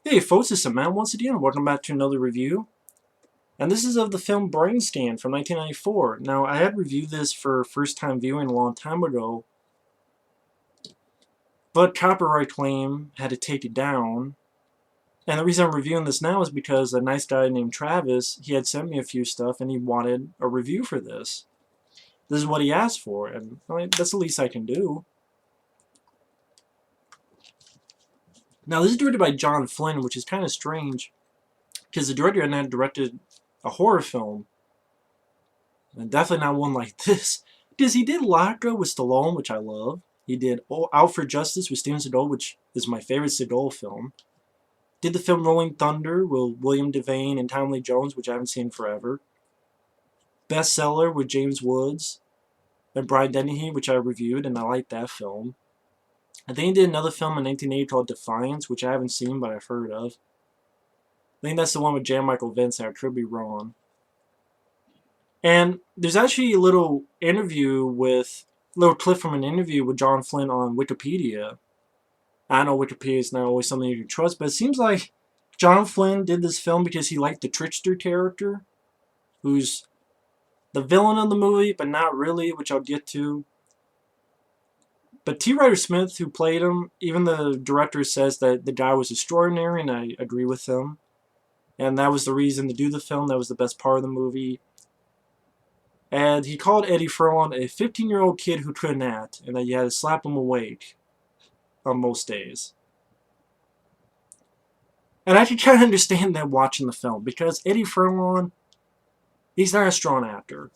Hey folks, it's Matt once again. Welcome back to another review. And this is of the film Brainscan from 1994. Now, I had reviewed this for first time viewing a long time ago, but copyright claim had to take it down. And the reason I'm reviewing this now is because a nice guy named Travis, he had sent me a few stuff and he wanted a review for this. This is what he asked for, and that's the least I can do. Now, this is directed by John Flynn, which is kind of strange, because the director had directed a horror film, and definitely not one like this. Because he did Lacra with Stallone, which I love. He did Out for Justice with Steven Seagal, which is my favorite Seagal film. Did the film Rolling Thunder with William Devane and Tommy Lee Jones, which I haven't seen forever. Bestseller with James Woods and Brian Dennehy, which I reviewed, and I liked that film. I think he did another film in 1980 called Defiance, which I haven't seen, but I've heard of. I think that's the one with Jan Michael Vincent. I could be wrong. And there's actually a little clip from an interview with John Flynn on Wikipedia. I know Wikipedia is not always something you can trust, but it seems like John Flynn did this film because he liked the Trickster character, who's the villain of the movie, but not really, which I'll get to. But T. Ryder Smith, who played him, even the director says that the guy was extraordinary, and I agree with him. And that was the reason to do the film. That was the best part of the movie. And he called Eddie Furlong a 15-year-old kid who couldn't act, and that you had to slap him awake on most days. And I can kind of understand that watching the film, because Eddie Furlong, he's not a strong actor.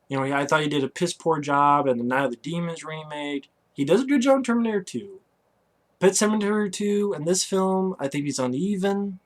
You know, I thought he did a piss-poor job in the Night of the Demons remake. He does a good job in Terminator 2. Pet Sematary 2, and this film, I think he's uneven.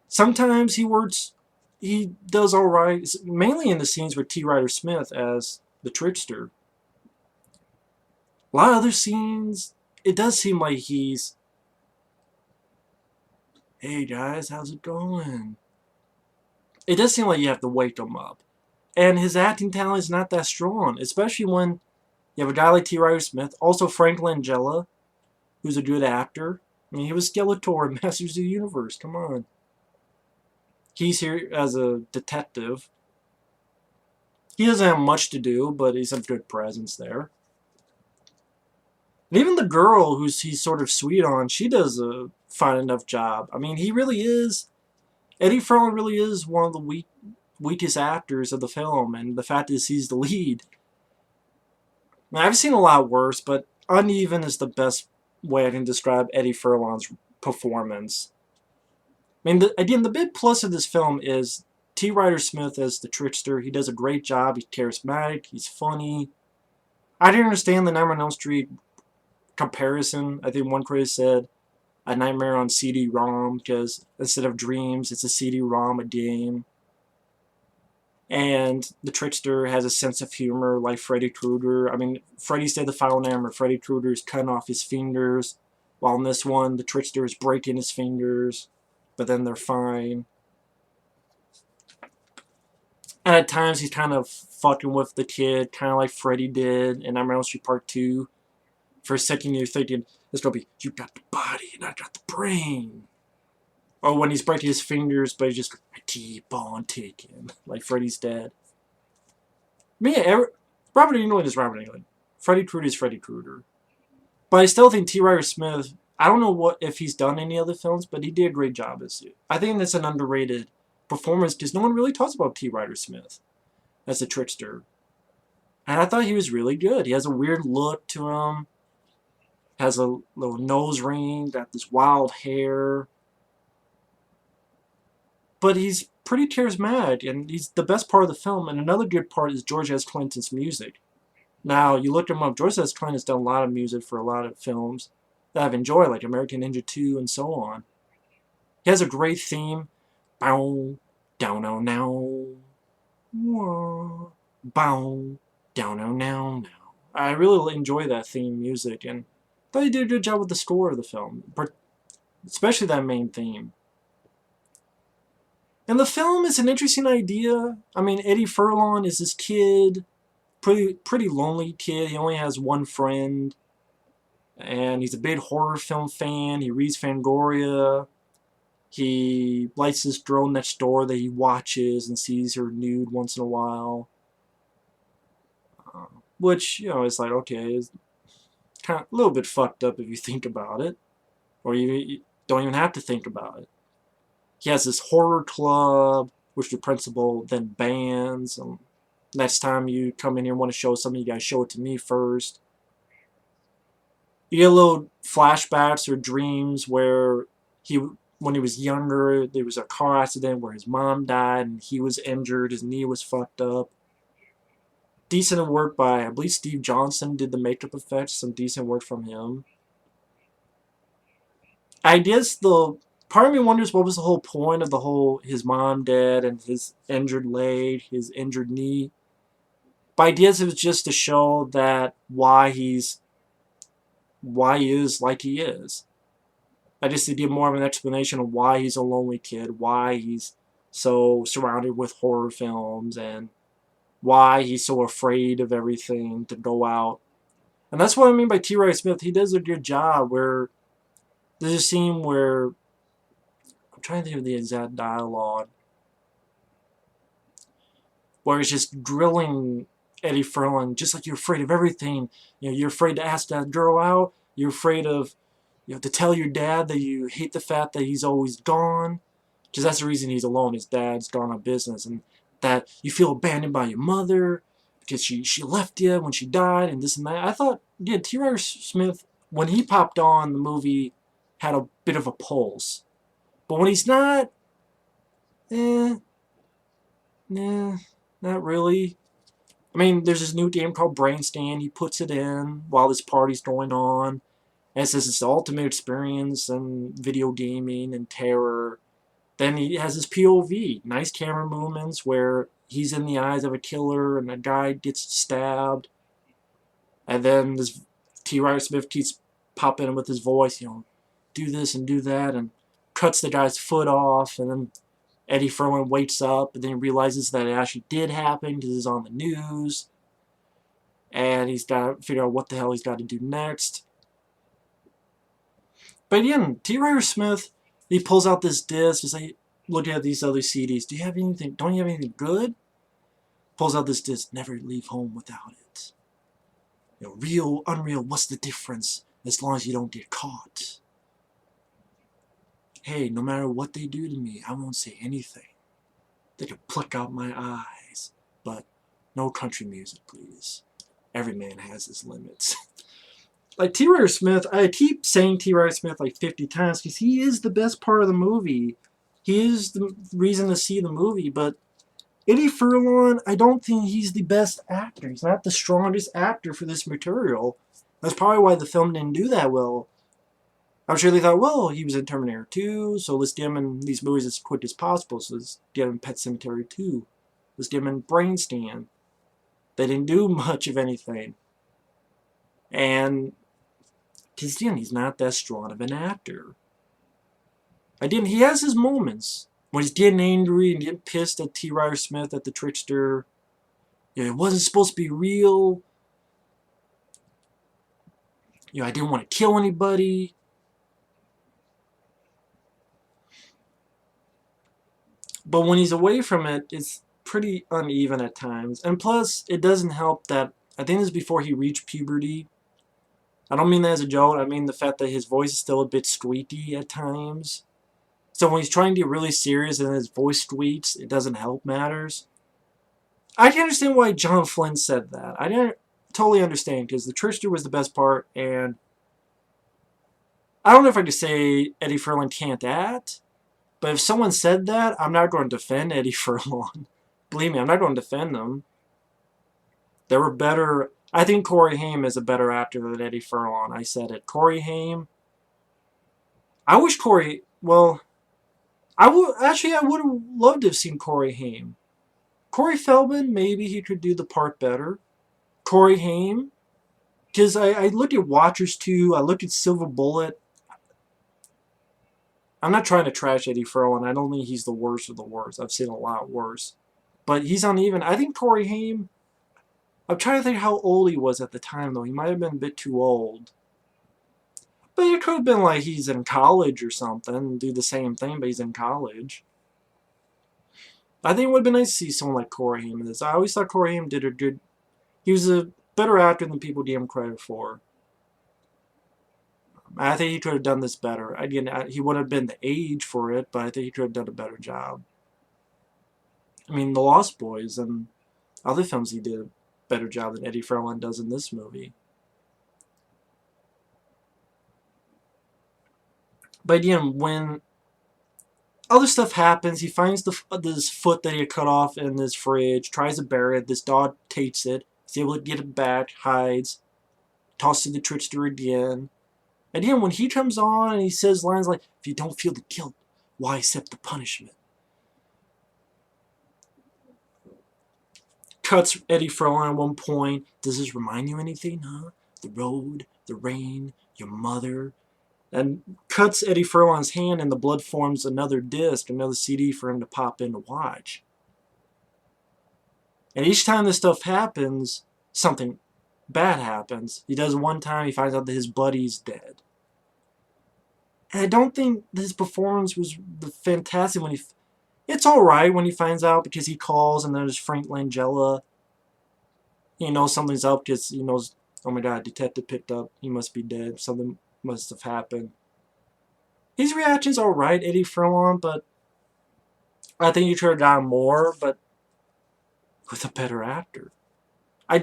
Sometimes he does alright, mainly in the scenes with T. Ryder Smith as the Trickster. A lot of other scenes, it does seem like he's, hey guys, how's it going? It does seem like you have to wake him up. And his acting talent is not that strong, especially when you have a guy like T. Ryder Smith, also Frank Langella, who's a good actor. I mean, he was Skeletor in Masters of the Universe, come on. He's here as a detective. He doesn't have much to do, but he's a good presence there. And even the girl he's sort of sweet on, she does a fine enough job. I mean, he really is, Eddie Furlong really is one of the weakest actors of the film, and the fact is he's the lead. Now, I've seen a lot worse, but uneven is the best way I can describe Eddie Furlong's performance. I mean, again, the big plus of this film is T. Ryder Smith as the Trickster. He does a great job. He's charismatic. He's funny. I didn't understand the Nightmare on Elm Street comparison. I think one critic said a Nightmare on CD-ROM, because instead of dreams, it's a CD-ROM, a game. And the Trickster has a sense of humor like Freddy Krueger. I mean, Freddy said the final name, or Freddy Krueger is cutting off his fingers, while in this one, the Trickster is breaking his fingers, but then they're fine. And at times, he's kind of fucking with the kid, kind of like Freddy did in Nightmare on Elm Street Part 2. For a second, you're thinking, it's going to be, you got the body, and I got the brain. Or when he's breaking his fingers, but he's just, I keep on taking, like Freddy's dead. Robert Englund is Robert Englund. Freddy Krueger is Freddy Krueger. But I still think T. Ryder Smith, I don't know if he's done any other films, but he did a great job as it. I think that's an underrated performance, because no one really talks about T. Ryder Smith as a Trickster. And I thought he was really good. He has a weird look to him. Has a little nose ring, got this wild hair. But he's pretty charismatic, and he's the best part of the film. And another good part is George S. Clinton's music. Now, you look him up, George S. Clinton's done a lot of music for a lot of films that I've enjoyed, like American Ninja 2 and so on. He has a great theme. Bow, down, now, now. Bow, down, now, now. I really enjoy that theme music, and I thought he did a good job with the score of the film, especially that main theme. And the film is an interesting idea. I mean, Eddie Furlong is this kid, pretty lonely kid. He only has one friend. And he's a big horror film fan. He reads Fangoria. He likes this girl next door that he watches and sees her nude once in a while. Which, is like, okay, it's kind of a little bit fucked up if you think about it. Or you don't even have to think about it. He has this horror club, which the principal then bans. Next time you come in here and want to show something, you gotta show it to me first. You get little flashbacks or dreams where when he was younger, there was a car accident where his mom died and he was injured, his knee was fucked up. Decent work by, I believe Steve Johnson did the makeup effects, some decent work from him. I guess part of me wonders what was the whole point of his mom dead and his injured leg, his injured knee. But I guess it was just to show that why he is like he is. I just to give more of an explanation of why he's a lonely kid, why he's so surrounded with horror films, and why he's so afraid of everything to go out. And that's what I mean by T. Ryder Smith. He does a good job where there's a scene where I'm trying to think of the exact dialogue where he's just grilling Eddie Furlong, just like you're afraid of everything. You're afraid to ask that girl out. You're afraid of, to tell your dad that you hate the fact that he's always gone, because that's the reason he's alone. His dad's gone on business, and that you feel abandoned by your mother because she left you when she died, and this and that. I thought, yeah, T. Ryder Smith, when he popped on, the movie had a bit of a pulse, but when he's not, nah, not really. I mean, there's this new game called Brainscan. He puts it in while this party's going on. And it says it's the ultimate experience in video gaming and terror. Then he has his POV. Nice camera movements where he's in the eyes of a killer and a guy gets stabbed. And then this T. Ryder Smith keeps popping in with his voice, do this and do that, and cuts the guy's foot off. And then Eddie Furlong wakes up and then he realizes that it actually did happen because it's on the news. And he's got to figure out what the hell he's got to do next. But again, T. Ryder Smith, he pulls out this disc. He's like, looking at these other CDs. Don't you have anything good? Pulls out this disc. Never leave home without it. Real, unreal, what's the difference? As long as you don't get caught. Hey, no matter what they do to me, I won't say anything. They can pluck out my eyes. But no country music, please. Every man has his limits. Like T. Ryder Smith, I keep saying T. Ryder Smith like 50 times because he is the best part of the movie. He is the reason to see the movie, but Eddie Furlong, I don't think he's the best actor. He's not the strongest actor for this material. That's probably why the film didn't do that well. I'm sure they thought, well, he was in Terminator 2, so let's get him in these movies as quick as possible. So let's get him in Pet Sematary 2. Let's get him in Brainscan. They didn't do much of anything. And because he's not that strong of an actor. He has his moments when he's getting angry and getting pissed at T. Ryder Smith, at the Trickster. It wasn't supposed to be real. I didn't want to kill anybody. But when he's away from it, it's pretty uneven at times. And plus, it doesn't help that I think this is before he reached puberty. I don't mean that as a joke. I mean the fact that his voice is still a bit squeaky at times. So when he's trying to get really serious and his voice squeaks, it doesn't help matters. I can understand why John Flynn said that. I didn't totally understand because the Trickster was the best part, and I don't know if I could say Eddie Furlong can't act, but if someone said that, I'm not going to defend Eddie Furlong. Believe me, I'm not going to defend them. There were better. I think Corey Haim is a better actor than Eddie Furlong. I said it. Corey Haim. I wish Corey. Well, I would have loved to have seen Corey Haim. Corey Feldman, maybe he could do the part better. Corey Haim, because I looked at Watchers 2. I looked at Silver Bullet. I'm not trying to trash Eddie Furlong. I don't think he's the worst of the worst. I've seen a lot worse. But he's uneven. I think Corey Haim. I'm trying to think how old he was at the time, though. He might have been a bit too old. But it could have been like he's in college or something and do the same thing, but he's in college. I think it would have been nice to see someone like Corey Haim in this. I always thought Corey Haim did a good... He was a better actor than people give him credit for. I think he could have done this better. Again, he would have been the age for it, but I think he could have done a better job. I mean, The Lost Boys and other films he did a better job than Eddie Furlong does in this movie. But again, when other stuff happens, he finds this foot that he had cut off in his fridge, tries to bury it, this dog takes it, he's able to get it back, hides, tosses the trickster again. And again, when he comes on and he says lines like, if you don't feel the guilt, why accept the punishment? Cuts Eddie Furlong at one point. Does this remind you anything, huh? The road, the rain, your mother. And cuts Eddie Furlong's hand and the blood forms another disc, another CD for him to pop in to watch. And each time this stuff happens, something bad happens. He does it one time, he finds out that his buddy's dead. And I don't think his performance was fantastic when he... It's alright when he finds out because he calls and there's Frank Langella. He knows something's up because he knows, oh my god, detective picked up, he must be dead, something must have happened. His reaction's alright, Eddie Furlong, but I think he could have done more, but with a better actor. I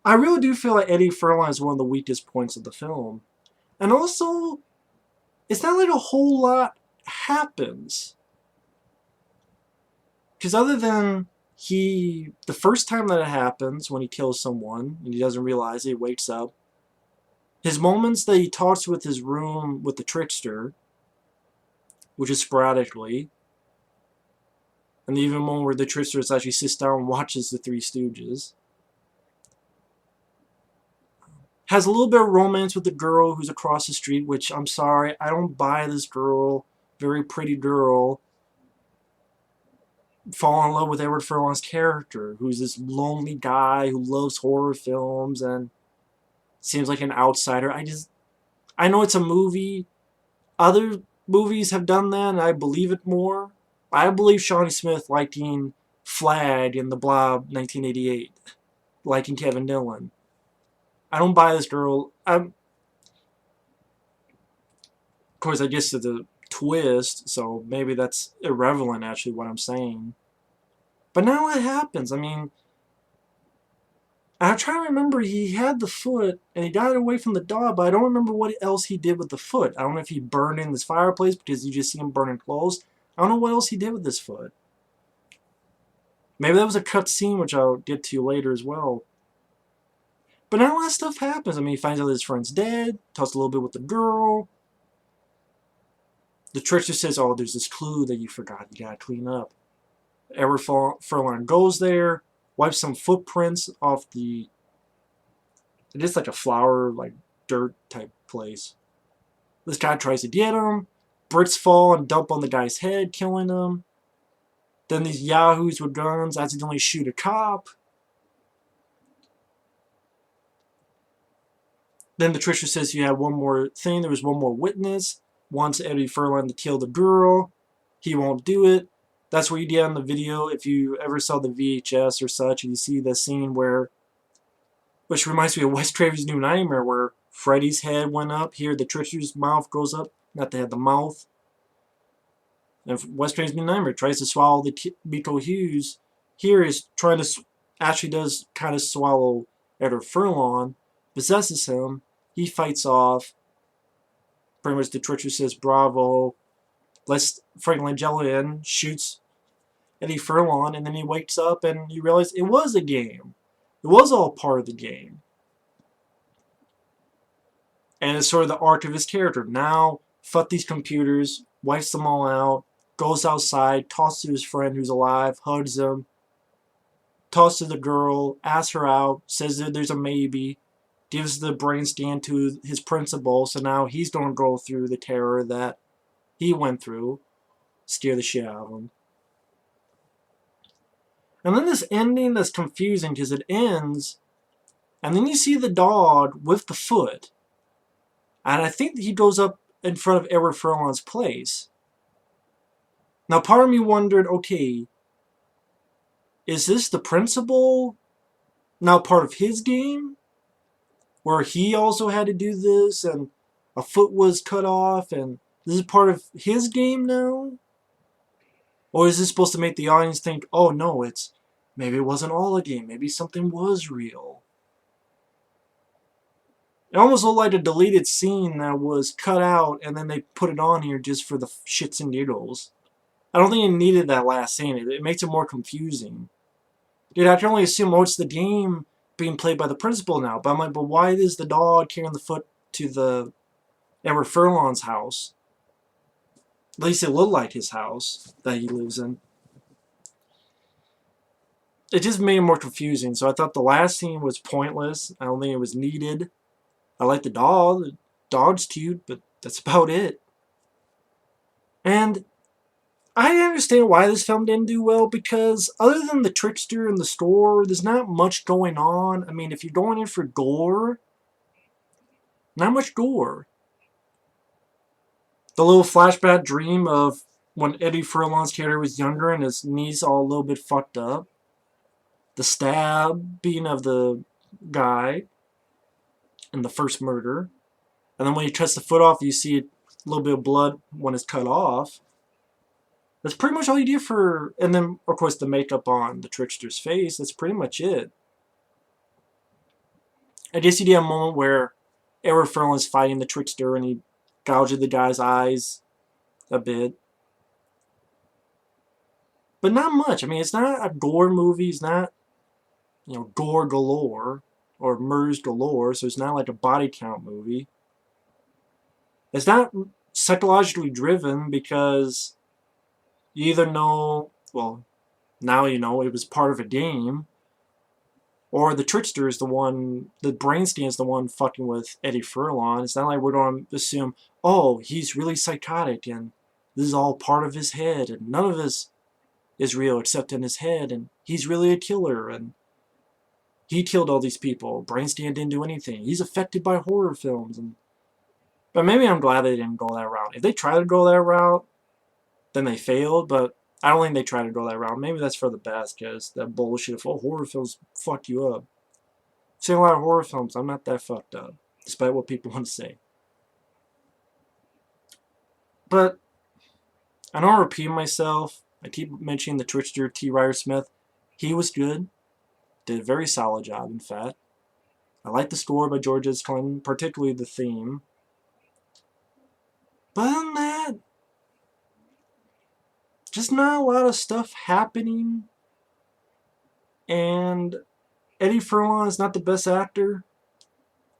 really do feel like Eddie Furlong is one of the weakest points of the film. And also, it's not like a whole lot happens. Because other than the first time that it happens, when he kills someone, and he doesn't realize it, he wakes up, his moments that he talks with his room with the trickster, which is sporadically, and even one where the trickster actually sits down and watches the Three Stooges, has a little bit of romance with the girl who's across the street, which, I'm sorry, I don't buy this girl, very pretty girl, fall in love with Edward Furlong's character, who's this lonely guy who loves horror films and seems like an outsider. I know it's a movie. Other movies have done that, and I believe it more. I believe Shawnee Smith liking Flag in The Blob 1988, liking Kevin Dillon. I don't buy this girl. Of course, I guess it's a twist, so maybe that's irrelevant, actually, what I'm saying. But now what happens? I mean, I'm trying to remember, he had the foot, and he got it away from the dog, but I don't remember what else he did with the foot. I don't know if he burned in this fireplace, because you just see him burning clothes. I don't know what else he did with this foot. Maybe that was a cut scene, which I'll get to later as well. But now a lot of stuff happens. I mean, he finds out his friend's dead, talks a little bit with the girl. The trickster says, oh, there's this clue that you forgot, you gotta clean up. Edward Furlong goes there, wipes some footprints off the... It is like a flower, like dirt type place. This guy tries to get him. Bricks fall and dump on the guy's head, killing him. Then these yahoos with guns accidentally shoot a cop. Then the trickster says you have one more thing. There was one more witness. Wants Eddie Furlong to kill the girl. He won't do it. That's what you get on the video. If you ever saw the VHS or such, and you see the scene where, which reminds me of Wes Craven's New Nightmare, where Freddy's head went up. Here, the trickster's mouth goes up. Not the head, the mouth. And Wes Craven's New Nightmare tries to swallow the Miko Hughes. Here is trying to, actually does kind of swallow Edward Furlong, possesses him. He fights off. Pretty much the trickster says, bravo. Lets Frank Langella in, shoots Eddie Furlong, and then he wakes up and you realize it was a game. It was all part of the game. And it's sort of the arc of his character. Now, fuck these computers, wipes them all out, goes outside, talks to his friend who's alive, hugs him, talks to the girl, asks her out, says that there's a maybe, gives the brain scan to his principal, so now he's going to go through the terror that he went through, scare the shit out of him. And then this ending that's confusing because it ends, and then you see the dog with the foot. And I think he goes up in front of Edward Furlong's place. Now, part of me wondered, okay, is this the principal now part of his game? Where he also had to do this, and a foot was cut off, and this is part of his game now? Or is this supposed to make the audience think, oh no, maybe it wasn't all a game, maybe something was real? It almost looked like a deleted scene that was cut out and then they put it on here just for the shits and giggles. I don't think it needed that last scene. It makes it more confusing. Dude, I can only assume, oh, it's the game being played by the principal now. But I'm like, but why is the dog carrying the foot to the Edward Furlong's house? At least it looked like his house that he lives in. It just made it more confusing. So I thought the last scene was pointless. I don't think it was needed. I like the dog. The dog's cute, but that's about it. And I understand why this film didn't do well, because other than the Trickster and the store, there's not much going on. I mean, if you're going in for gore, not much gore. The little flashback dream of when Eddie Furlong's character was younger and his knees all a little bit fucked up. The stabbing of the guy in the first murder. And then when he cuts the foot off, you see a little bit of blood when it's cut off. That's pretty much all you do for... And then, of course, the makeup on the Trickster's face. That's pretty much it. I guess you did a moment where Edward Furlong's fighting the Trickster and he gouges the guy's eyes a bit. But not much. I mean, it's not a gore movie. It's not, gore galore or murders galore. So it's not like a body count movie. It's not psychologically driven because you either know, well, now you know it was part of a game, or the Trickster is the one, the Brainscan is the one fucking with Eddie Furlong. It's not like we're going to assume, oh, he's really psychotic and this is all part of his head and none of this is real except in his head and he's really a killer and he killed all these people. Brainscan didn't do anything. He's affected by horror films. But maybe I'm glad they didn't go that route. If they tried to go that route, then they failed, but I don't think they tried to go that route. Maybe that's for the best, because that bullshit of, oh, horror films fuck you up. I've seen a lot of horror films. I'm not that fucked up, despite what people want to say. But I don't repeat myself. I keep mentioning the Trickster, Ryder Smith. He was good. Did a very solid job, in fact. I like the score by George S. Clinton, particularly the theme. But other than that, just not a lot of stuff happening. And Eddie Furlong is not the best actor.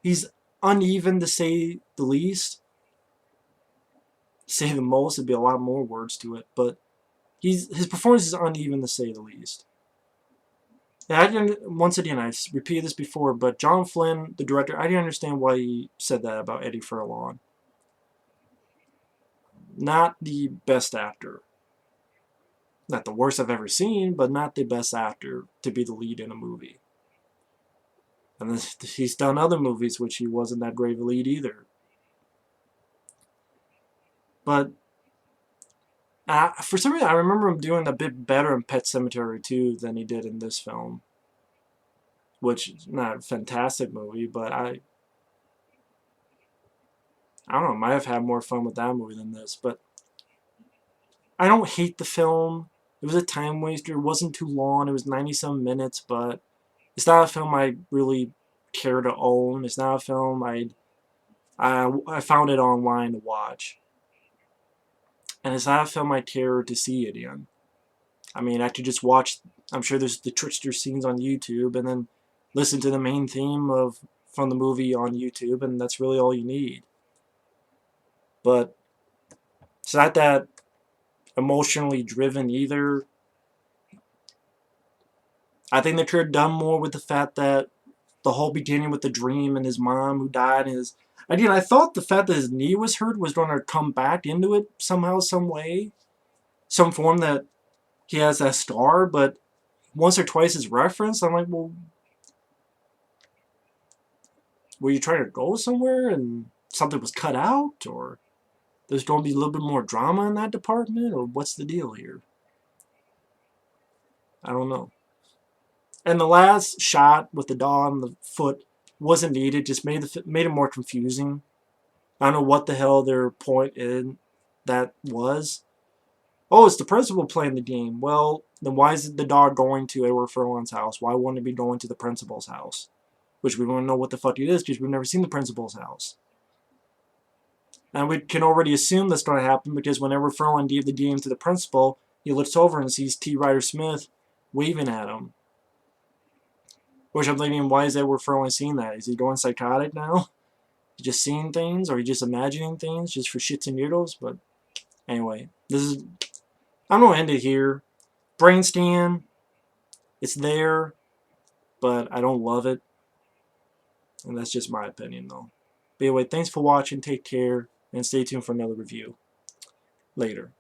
He's uneven, to say the least. Say the most, it'd be a lot more words to it. But his performance is uneven, to say the least. And once again, I've repeated this before, but John Flynn, the director, I didn't understand why he said that about Eddie Furlong. Not the best actor. Not the worst I've ever seen, but not the best actor to be the lead in a movie. And he's done other movies which he wasn't that great of a lead either. But for some reason, I remember him doing a bit better in Pet Sematary 2 than he did in this film. Which is not a fantastic movie, but I don't know, might have had more fun with that movie than this. But I don't hate the film. It was a time waster. It wasn't too long. It was 90-some minutes, but it's not a film I really care to own. It's not a film I found it online to watch. And it's not a film I care to see it in. I mean, I could just watch, I'm sure there's the Trickster scenes on YouTube, and then listen to the main theme from the movie on YouTube, and that's really all you need. But it's not that emotionally driven either. I think they could have done more with the fact that the whole beginning with the dream and his mom who died. Again, I thought the fact that his knee was hurt was going to come back into it somehow, some way. Some form that he has that scar, but once or twice it's referenced, I'm like, well, were you trying to go somewhere? And something was cut out, or there's going to be a little bit more drama in that department, or what's the deal here? I don't know. And the last shot with the dog on the foot wasn't needed, just made it more confusing. I don't know what the hell their point in that was. Oh, it's the principal playing the game. Well, then why is the dog going to Edward Furlong's house? Why wouldn't it be going to the principal's house? Which we don't know what the fuck it is because we've never seen the principal's house. And we can already assume that's going to happen because whenever Furlong gave the game to the principal, he looks over and sees Ryder Smith waving at him. Which I'm thinking, why is Edward Furlong seeing that? Is he going psychotic now? He's just seeing things, or he's just imagining things just for shits and giggles? But anyway, I'm going to end it here. Brainscan, it's there, but I don't love it. And that's just my opinion, though. But anyway, thanks for watching. Take care, and stay tuned for another review. Later.